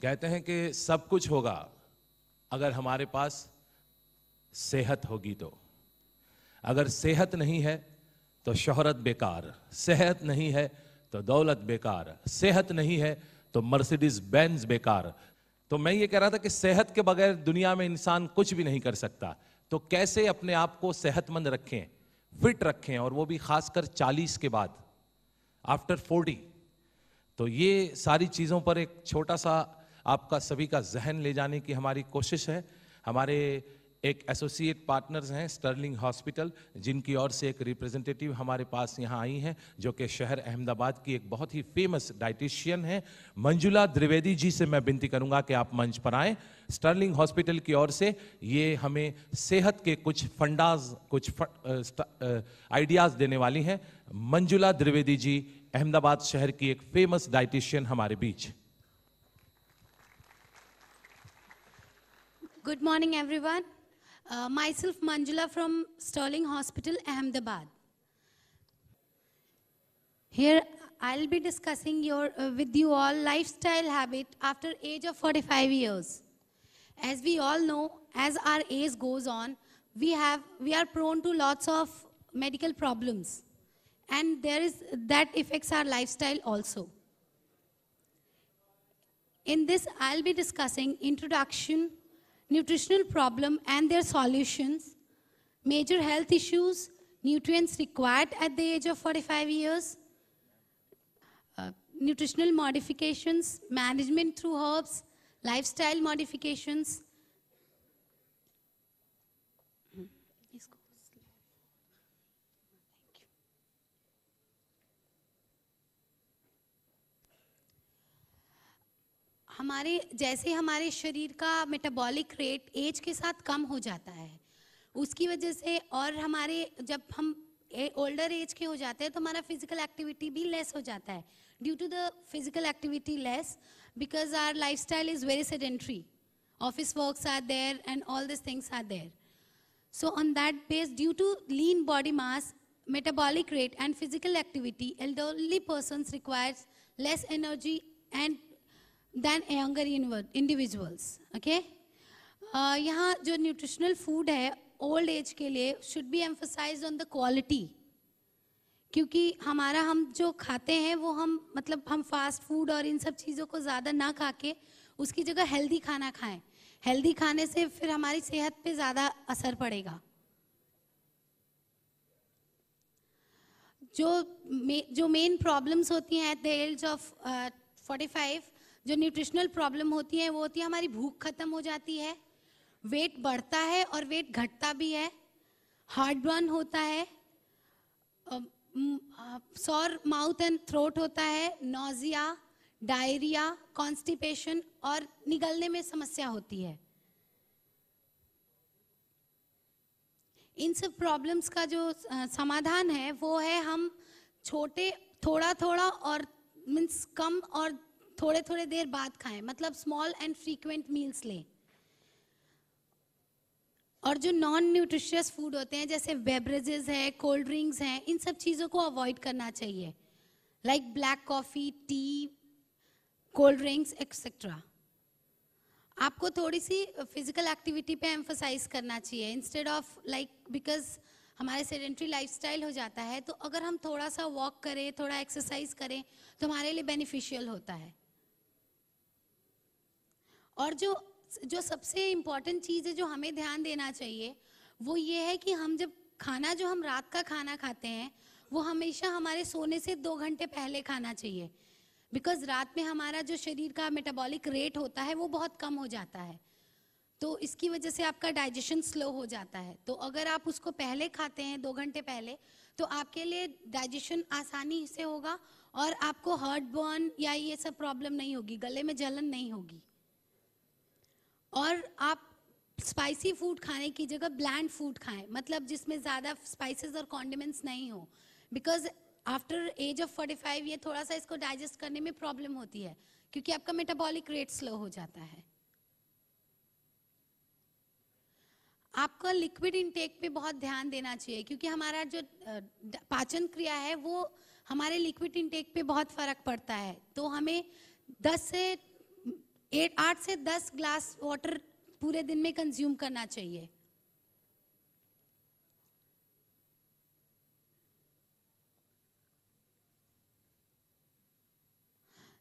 कहते हैं कि सब कुछ होगा अगर हमारे पास सेहत होगी तो। अगर सेहत नहीं है तो शोहरत बेकार, सेहत नहीं है तो दौलत बेकार, सेहत नहीं है तो मर्सिडीज बेंज बेकार। तो मैं ये कह रहा था कि सेहत के बगैर दुनिया में इंसान कुछ भी नहीं कर सकता। तो कैसे अपने आप को सेहतमंद रखें, फिट रखें, और वो भी खासकर 40 के बाद, आफ्टर 40। तो ये सारी चीज़ों पर एक छोटा सा आपका सभी का जहन ले जाने की हमारी कोशिश है। हमारे एक एसोसिएट पार्टनर्स हैं स्टर्लिंग हॉस्पिटल, जिनकी ओर से एक रिप्रेजेंटेटिव हमारे पास यहाँ आई हैं, जो कि शहर अहमदाबाद की एक बहुत ही फेमस डाइटिशियन है। मंजुला द्विवेदी जी से मैं विनती करूंगा कि आप मंच पर आएं। स्टर्लिंग हॉस्पिटल की ओर से ये हमें सेहत के कुछ फंडाज, कुछ आइडियाज देने वाली हैं। मंजुला द्विवेदी जी, अहमदाबाद शहर की एक फेमस डाइटिशियन, हमारे बीच। Good morning, everyone. Myself Manjula from Sterling Hospital, Ahmedabad. Here I'll be discussing with you all lifestyle habit after age of 45 years. As we all know, as our age goes on, we are prone to lots of medical problems, and that affects our lifestyle also. In this, I'll be discussing introduction, nutritional problem and their solutions, major health issues, nutrients required at the age of 45 years, nutritional modifications, management through herbs, lifestyle modifications. जैसे हमारे शरीर का metabolic rate as के साथ कम हो जाता है, उसकी वजह से, और हमारे जब हम ओल्डर एज के हो जाते हैं तो हमारा फिजिकल एक्टिविटी भी लेस हो जाता है। Due to the physical activity less, because our lifestyle is very sedentary, office works are there and all this things are there. So on that base, due to lean body mass, metabolic rate and physical activity, elderly persons requires less energy than younger individuals. Okay? यहाँ जो nutritional food है old age के लिए should be emphasized on the quality. क्योंकि हम जो खाते हैं वो हम फास्ट फूड और इन सब चीज़ों को ज़्यादा ना खा के उसकी जगह हेल्दी खाना खाएं। हेल्दी खाने से फिर हमारी सेहत पे ज़्यादा असर पड़ेगा। जो मेन प्रॉब्लम्स होती हैं एट द एज ऑफ 45, जो न्यूट्रिशनल प्रॉब्लम होती है वो होती है हमारी भूख खत्म हो जाती है, वेट बढ़ता है और वेट घटता भी है, हार्ट बर्न होता है, सॉर माउथ एंड थ्रोट होता है, नोजिया, डायरिया, कॉन्स्टिपेशन और निगलने में समस्या होती है। इन सब प्रॉब्लम्स का जो समाधान है वो है हम थोड़ा थोड़ा और मीन्स कम और थोड़े थोड़े देर बाद खाएं, मतलब स्मॉल एंड फ्रीक्वेंट मील्स लें। और जो नॉन न्यूट्रिशियस फूड होते हैं जैसे बेवरेजेस है, कोल्ड ड्रिंक्स हैं, इन सब चीज़ों को अवॉइड करना चाहिए, like black coffee, T, cold drinks etcetera. आपको थोड़ी सी फिजिकल एक्टिविटी पे एम्फसाइज करना चाहिए इंस्टेड ऑफ बिकॉज हमारे सेडेंटरी लाइफस्टाइल हो जाता है, तो अगर हम थोड़ा सा वॉक करें, थोड़ा एक्सरसाइज करें तो हमारे लिए बेनिफिशियल होता है। और जो सबसे इम्पॉर्टेंट चीज़ है जो हमें ध्यान देना चाहिए वो ये है कि जो हम रात का खाना खाते हैं वो हमेशा हमारे सोने से 2 घंटे पहले खाना चाहिए, बिकॉज रात में हमारा जो शरीर का मेटाबॉलिक रेट होता है वो बहुत कम हो जाता है, तो इसकी वजह से आपका डाइजेशन स्लो हो जाता है। तो अगर आप उसको पहले खाते हैं 2 घंटे पहले, तो आपके लिए डाइजेशन आसानी से होगा और आपको हार्ट बर्न या ये सब प्रॉब्लम नहीं होगी, गले में जलन नहीं होगी। और आप स्पाइसी फूड खाने की जगह ब्लैंड फूड खाएं, मतलब जिसमें ज़्यादा स्पाइसेस और कॉन्डिमेंट्स नहीं हो, बिकॉज आफ्टर एज ऑफ 45 ये थोड़ा सा इसको डाइजेस्ट करने में प्रॉब्लम होती है क्योंकि आपका मेटाबॉलिक रेट स्लो हो जाता है। आपका लिक्विड इंटेक पे बहुत ध्यान देना चाहिए क्योंकि हमारा जो पाचन क्रिया है वो हमारे लिक्विड इंटेक पे बहुत फर्क पड़ता है। तो हमें 10 से 8 से 10 ग्लास वाटर पूरे दिन में कंज्यूम करना चाहिए।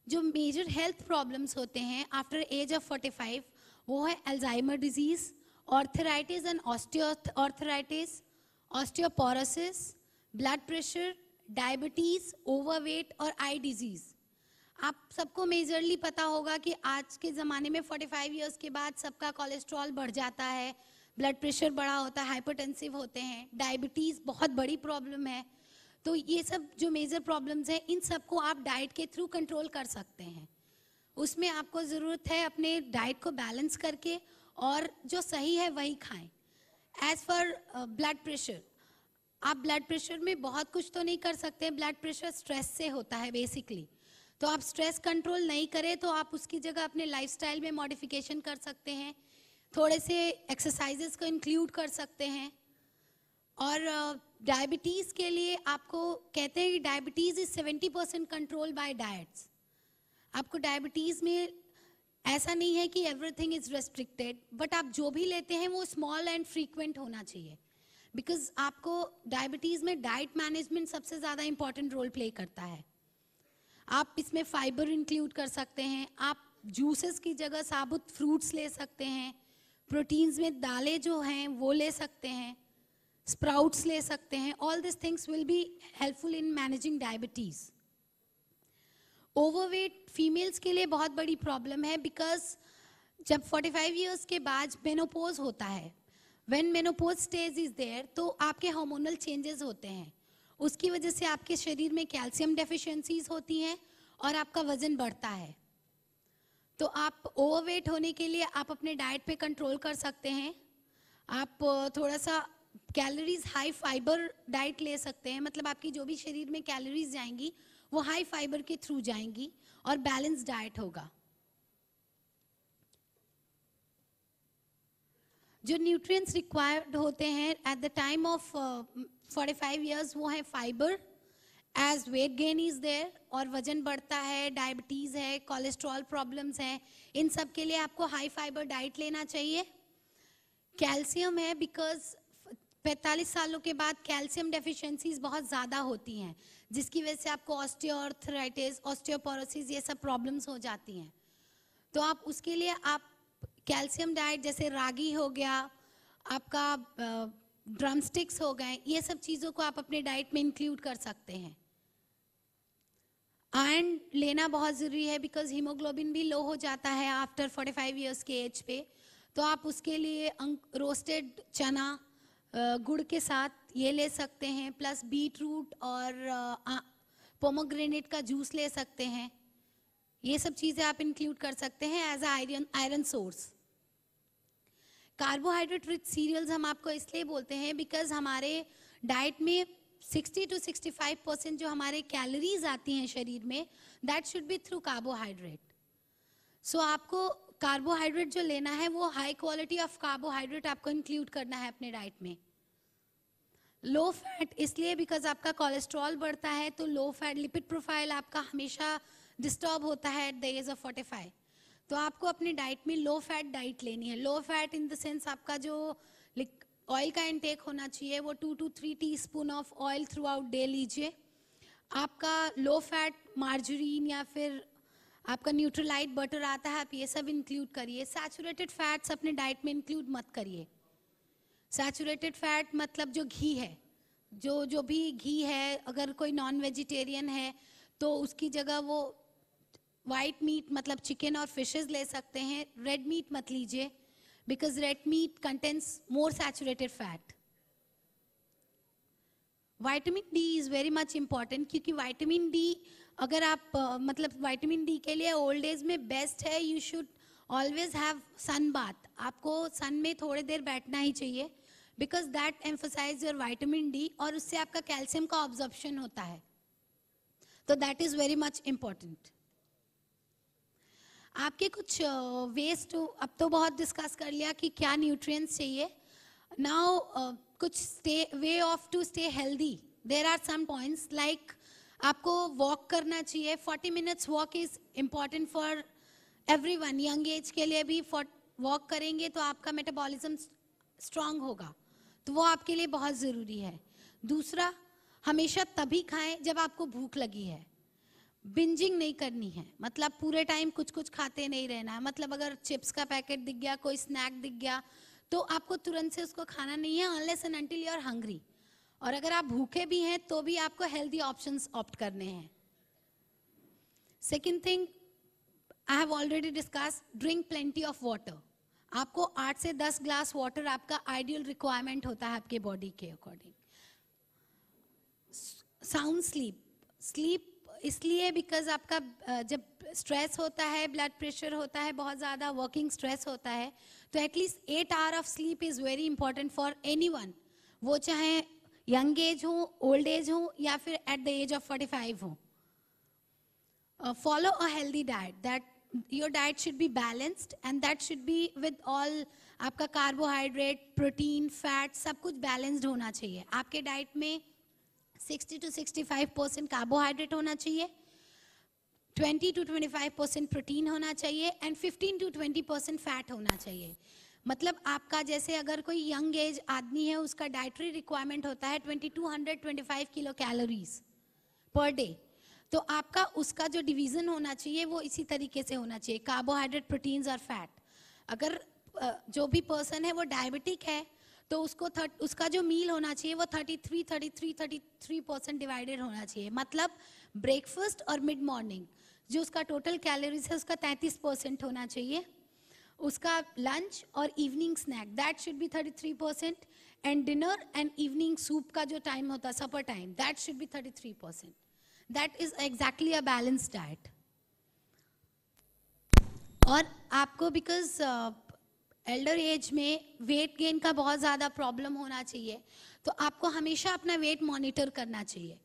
जो मेजर हेल्थ प्रॉब्लम्स होते हैं आफ्टर एज ऑफ 45 वो है Alzheimer disease, arthritis and osteoarthritis, osteoporosis, blood pressure, diabetes, overweight और आई डिजीज। आप सबको मेजरली पता होगा कि आज के ज़माने में 45 इयर्स के बाद सबका कोलेस्ट्रॉल बढ़ जाता है, ब्लड प्रेशर बढ़ा होता है, हाइपरटेंसिव होते हैं, डायबिटीज़ बहुत बड़ी प्रॉब्लम है। तो ये सब जो मेजर प्रॉब्लम्स हैं इन सबको आप डाइट के थ्रू कंट्रोल कर सकते हैं। उसमें आपको ज़रूरत है अपने डाइट को बैलेंस करके और जो सही है वही खाएं। एज़ फॉर ब्लड प्रेशर, आप ब्लड प्रेशर में बहुत कुछ तो नहीं कर सकते, ब्लड प्रेशर स्ट्रेस से होता है बेसिकली। तो आप स्ट्रेस कंट्रोल नहीं करें तो आप उसकी जगह अपने लाइफस्टाइल में मॉडिफिकेशन कर सकते हैं, थोड़े से एक्सरसाइजेस को इंक्लूड कर सकते हैं। और डायबिटीज़ के लिए आपको कहते हैं कि diabetes is 70% control by diets. आपको डायबिटीज़ में ऐसा नहीं है कि एवरीथिंग इज रेस्ट्रिक्टेड, बट आप जो भी लेते हैं वो स्मॉल एंड फ्रीक्वेंट होना चाहिए, बिकॉज आपको डायबिटीज़ में डाइट मैनेजमेंट सबसे ज़्यादा इंपॉर्टेंट रोल प्ले करता है। आप इसमें फाइबर इंक्लूड कर सकते हैं, आप जूसेस की जगह साबुत फ्रूट्स ले सकते हैं, प्रोटीन्स में दालें जो हैं वो ले सकते हैं, स्प्राउट्स ले सकते हैं। All this things will be helpful in managing diabetes. Overweight females के लिए बहुत बड़ी प्रॉब्लम है, बिकॉज जब 45 इयर्स के बाद मेनोपोज होता है, when menopause stage is there, तो आपके हार्मोनल चेंजेस होते हैं, उसकी वजह से आपके शरीर में कैल्शियम डेफिशिएंसीज होती हैं और आपका वजन बढ़ता है। तो आप ओवरवेट होने के लिए आप अपने डाइट पे कंट्रोल कर सकते हैं। आप थोड़ा सा कैलोरीज हाई फाइबर डाइट ले सकते हैं, मतलब आपकी जो भी शरीर में कैलोरीज जाएंगी वो हाई फाइबर के थ्रू जाएंगी और बैलेंस डाइट होगा। जो न्यूट्रिएंट्स रिक्वायर्ड होते हैं at the time of 45 years वो है fibre, as weight gain is there, और वजन बढ़ता है, डायबिटीज़ है, कोलेस्ट्रॉल प्रॉब्लम्स हैं, इन सब के लिए आपको हाई फाइबर डाइट लेना चाहिए। कैल्शियम है, बिकॉज 45 सालों के बाद कैल्शियम डेफिशिएंसीज बहुत ज़्यादा होती हैं, जिसकी वजह से आपको ऑस्टियोआर्थराइटिस, ऑस्टियोपोरोसिस ये सब प्रॉब्लम्स हो जाती हैं। तो आप उसके लिए आप कैल्शियम डाइट जैसे रागी हो गया, आपका ड्रम स्टिक्स हो गए, ये सब चीज़ों को आप अपने डाइट में इंक्लूड कर सकते हैं। आयरन लेना बहुत ज़रूरी है, बिकॉज हीमोग्लोबिन भी लो हो जाता है आफ्टर 45 इयर्स के एज पे। तो आप उसके लिए रोस्टेड चना गुड़ के साथ ये ले सकते हैं, प्लस बीट रूट और पोमोग्रेनेट का जूस ले सकते हैं। ये सब चीज़ें आप इंक्लूड कर सकते हैं as iron source. Carbohydrate rich cereals हम आपको इसलिए बोलते हैं बिकॉज हमारे डाइट में 60 to 65% जो हमारे कैलोरीज आती हैं शरीर में, that should be through carbohydrate. So आपको कार्बोहाइड्रेट जो लेना है वो हाई क्वालिटी ऑफ कार्बोहाइड्रेट आपको इंक्लूड करना है अपने डाइट में। लो फैट इसलिए बिकॉज आपका कोलेस्ट्रॉल बढ़ता है, तो लो फैट लिपिड प्रोफाइल आपका हमेशा डिस्टर्ब होता है एट द एज ऑफ 45। तो आपको अपनी डाइट में लो फैट डाइट लेनी है। Low fat in the sense आपका जो ऑयल का इंटेक होना चाहिए वो 2 to 3 teaspoon of oil through out day लीजिए। आपका लो फैट मार्जरीन या फिर आपका न्यूट्रलाइट बटर आता है, आप ये सब इंक्लूड करिए। सैचुरेटेड फैट्स अपने डाइट में इंक्लूड मत करिए। सैचुरेटेड फैट मतलब जो घी है, जो भी घी है, अगर कोई नॉन वेजिटेरियन है तो उसकी जगह वो वाइट मीट मतलब चिकन और फिशेस ले सकते हैं। रेड मीट मत लीजिए, because red meat contains more saturated fat. Vitamin D is very much important, क्योंकि विटामिन डी अगर आप मतलब विटामिन डी के लिए ओल्ड एज में बेस्ट है, you should always have sun bath. आपको सन में थोड़ी देर बैठना ही चाहिए, because that emphasises your vitamin D, और उससे आपका कैल्शियम का ऑब्जॉर्प्शन होता है, तो that is very much important. आपके कुछ वेस्ट अब तो बहुत डिस्कस कर लिया कि क्या न्यूट्रिएंट्स चाहिए। नाउ कुछ way of to stay healthy, there are some points like आपको वॉक करना चाहिए। 40 minutes walk is important for everyone, young age के लिए भी वॉक करेंगे तो आपका मेटाबॉलिज्म स्ट्रांग होगा, तो वो आपके लिए बहुत ज़रूरी है। दूसरा, हमेशा तभी खाएं जब आपको भूख लगी है। बिंजिंग नहीं करनी है, मतलब पूरे टाइम कुछ कुछ खाते नहीं रहना है। मतलब अगर चिप्स का पैकेट दिख गया, कोई स्नैक दिख गया, तो आपको तुरंत से उसको खाना नहीं है unless and until you are hungry. और अगर आप भूखे भी हैं तो भी आपको हेल्दी ऑप्शंस ऑप्ट करने हैं। Second thing I have already discuss, drink plenty of water. आपको 8 से 10 ग्लास वाटर आपका आइडियल रिक्वायरमेंट होता है आपके बॉडी के अकॉर्डिंग। साउंड स्लीप इसलिए बिकॉज आपका जब स्ट्रेस होता है, ब्लड प्रेशर होता है, बहुत ज़्यादा वर्किंग स्ट्रेस होता है, तो at least 8 hour of sleep is very important for anyone, वो चाहे यंग एज हो, ओल्ड एज हो, या फिर एट द एज ऑफ 45 हो। Follow a healthy diet. That your diet should be balanced and that should be with all आपका carbohydrate, protein, fat सब कुछ बैलेंस्ड होना चाहिए। आपके डाइट में 60 to 65% कार्बोहाइड्रेट होना चाहिए, 20 to 25% प्रोटीन होना चाहिए एंड 15 to 20% फैट होना चाहिए। मतलब आपका जैसे अगर कोई यंग एज आदमी है, उसका डाइटरी रिक्वायरमेंट होता है 2225 किलो कैलोरीज पर डे, तो आपका उसका जो डिवीजन होना चाहिए वो इसी तरीके से होना चाहिए, कार्बोहाइड्रेट, प्रोटीन्स और फैट। अगर जो भी पर्सन है वो डायबिटिक है तो उसका जो मील होना चाहिए वो 33% डिवाइडेड होना चाहिए। मतलब ब्रेकफास्ट और मिड मॉर्निंग जो उसका टोटल कैलोरीज है उसका 33% होना चाहिए। उसका लंच और evening snack that should be 33%, and dinner and evening soup का जो टाइम होता है, supper time, that should be 33%। That is exactly a balanced diet. और आपको बिकॉज एल्डर एज में वेट गेन का बहुत ज़्यादा प्रॉब्लम होना चाहिए, तो आपको हमेशा अपना वेट मॉनिटर करना चाहिए।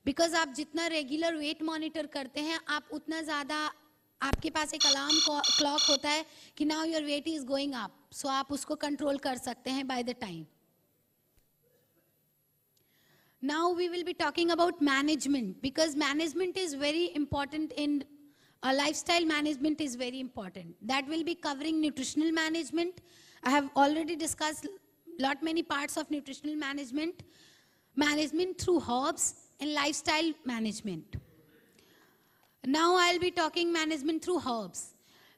बिकॉज आप जितना रेगुलर वेट मॉनिटर करते हैं, आप उतना ज़्यादा आपके पास एक अलार्म क्लॉक होता है कि now your weight is going up, so आप उसको कंट्रोल कर सकते हैं by the time. Now we will be talking about management, because management is very important in lifestyle management is very important. That will be covering nutritional management. I have already discussed many parts of nutritional management, management through herbs and lifestyle management. Now I'll be talking management through herbs,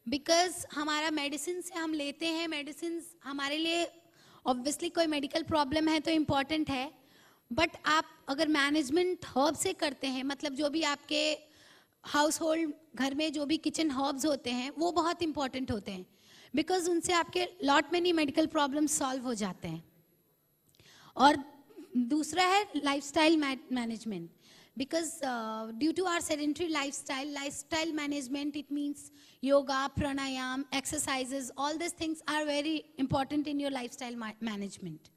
because हमारा medicine से हम लेते हैं, medicine हमारे लिए obviously कोई medical problem है तो इम्पॉर्टेंट है, बट आप अगर मैनेजमेंट हर्ब से करते हैं, मतलब जो भी आपके हाउस होल्ड घर में जो भी किचन हर्ब्स होते हैं वो बहुत इंपॉर्टेंट होते हैं, बिकॉज उनसे आपके lot many medical problems solve हो जाते हैं। और दूसरा है lifestyle management, because due to our sedentary lifestyle management, it means yoga, pranayama, exercises, all this things are very important in your lifestyle management.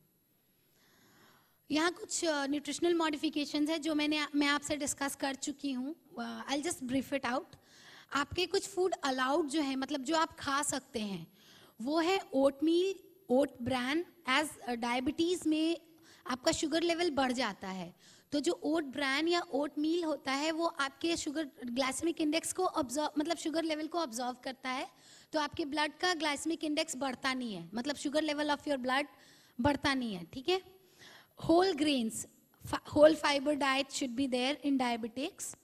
यहाँ कुछ न्यूट्रिशनल मॉडिफिकेशंस है जो मैं आपसे डिस्कस कर चुकी हूँ। I will just brief it out. आपके कुछ फूड अलाउड जो है, मतलब जो आप खा सकते हैं, वो है ओटमील, ओट ब्रैन। एज डायबिटीज़ में आपका शुगर लेवल बढ़ जाता है, तो जो ओट ब्रैन या ओट मील होता है वो आपके शुगर ग्लाइसेमिक इंडेक्स को ऑब्जर्व, मतलब शुगर लेवल को ऑब्जर्व करता है, तो आपके ब्लड का ग्लाइसेमिक इंडेक्स बढ़ता नहीं है, मतलब sugar level of your blood बढ़ता नहीं है। ठीक है। Whole grains, whole fiber diet should be there in diabetics.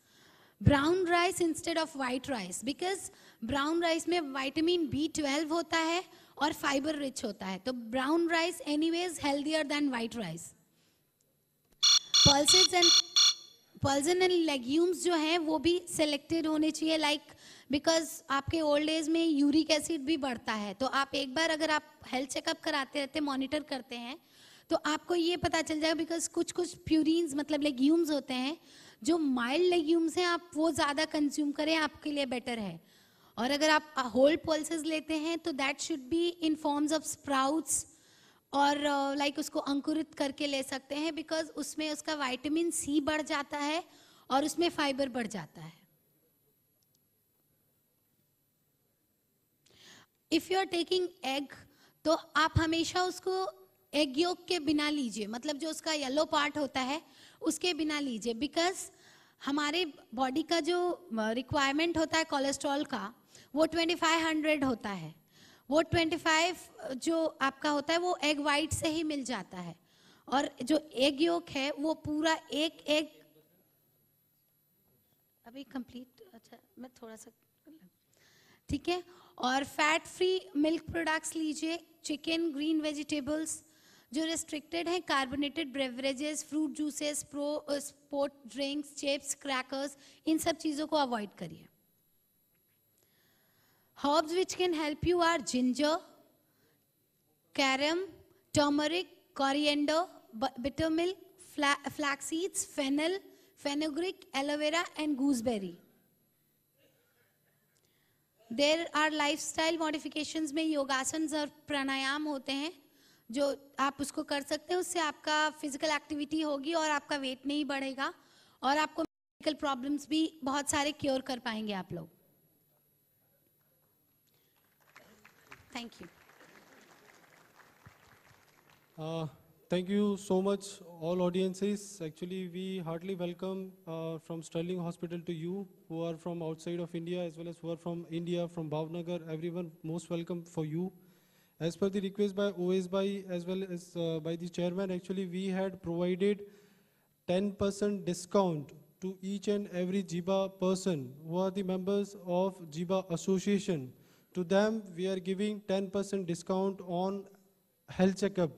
Brown rice instead of white rice, because brown rice में vitamin B12 होता है और fiber rich होता है, तो brown rice anyways healthier than white rice. Pulses and legumes जो हैं वो भी selected होने चाहिए, like because आपके ओल्ड एज में यूरिक एसिड भी बढ़ता है, तो आप एक बार अगर आप हेल्थ चेकअप कराते रहते, मॉनिटर करते हैं, तो आपको ये पता चल जाएगा, बिकॉज कुछ प्यूरिन्स मतलब लेग्यूम्स होते हैं, जो माइल्ड लेग्यूम्स हैं आप वो ज़्यादा कंज्यूम करें, आपके लिए बेटर है। और अगर आप होल पल्सेस लेते हैं तो that should be in forms of sprouts, और लाइक उसको अंकुरित करके ले सकते हैं, बिकॉज उसमें उसका विटामिन सी बढ़ जाता है और उसमें फाइबर बढ़ जाता है। If you are taking egg, तो आप हमेशा उसको एग योक के बिना लीजिए, मतलब जो उसका येलो पार्ट होता है उसके बिना लीजिए, बिकॉज हमारे बॉडी का जो रिक्वायरमेंट होता है कोलेस्ट्रॉल का, वो 2500 होता है। वो 25 जो आपका होता है वो एग वाइट से ही मिल जाता है, और जो एग योक है वो पूरा एक एग अभी कंप्लीट, अच्छा मैं थोड़ा सा, ठीक है। और फैट फ्री मिल्क प्रोडक्ट्स लीजिए, चिकन, ग्रीन वेजिटेबल्स। जो रेस्ट्रिक्टेड हैं, carbonated beverages, fruit juices, sport drinks, chips, crackers, इन सब चीज़ों को अवॉइड करिए। Herbs which can help you are ginger, carom, turmeric, coriander, buttermilk, flax seeds, fennel, fenugreek, aloe vera and gooseberry. There are lifestyle modifications में योगासन्स और प्राणायाम होते हैं जो आप उसको कर सकते हैं। उससे आपका फिजिकल एक्टिविटी होगी और आपका वेट नहीं बढ़ेगा, और आपको मेडिकल प्रॉब्लम्स भी बहुत सारे क्योर कर पाएंगे आप लोग। Thank you. Thank you so much, all audiences. Actually, we heartily welcome from Sterling Hospital to you who are from outside of India, as well as who are from India, from Bhavnagar. Everyone, most welcome for you. As per the request by OSBI as well as by the chairman, actually we had provided 10% discount to each and every JIBA person who are the members of JIBA Association. To them, we are giving 10% discount on health checkup,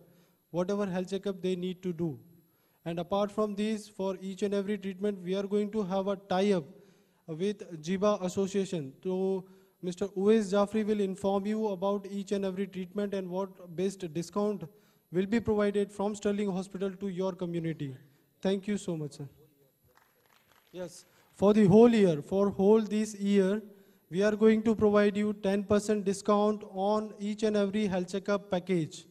whatever health checkup they need to do. And apart from this, for each and every treatment, we are going to have a tie-up with JIBA Association. So Mr. Uwais Jafri will inform you about each and every treatment and what best discount will be provided from Sterling Hospital to your community. Thank you so much, sir. Yes, for the whole year, for whole this year, we are going to provide you 10% discount on each and every health checkup package.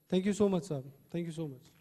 Thank you so much, sir. Thank you so much.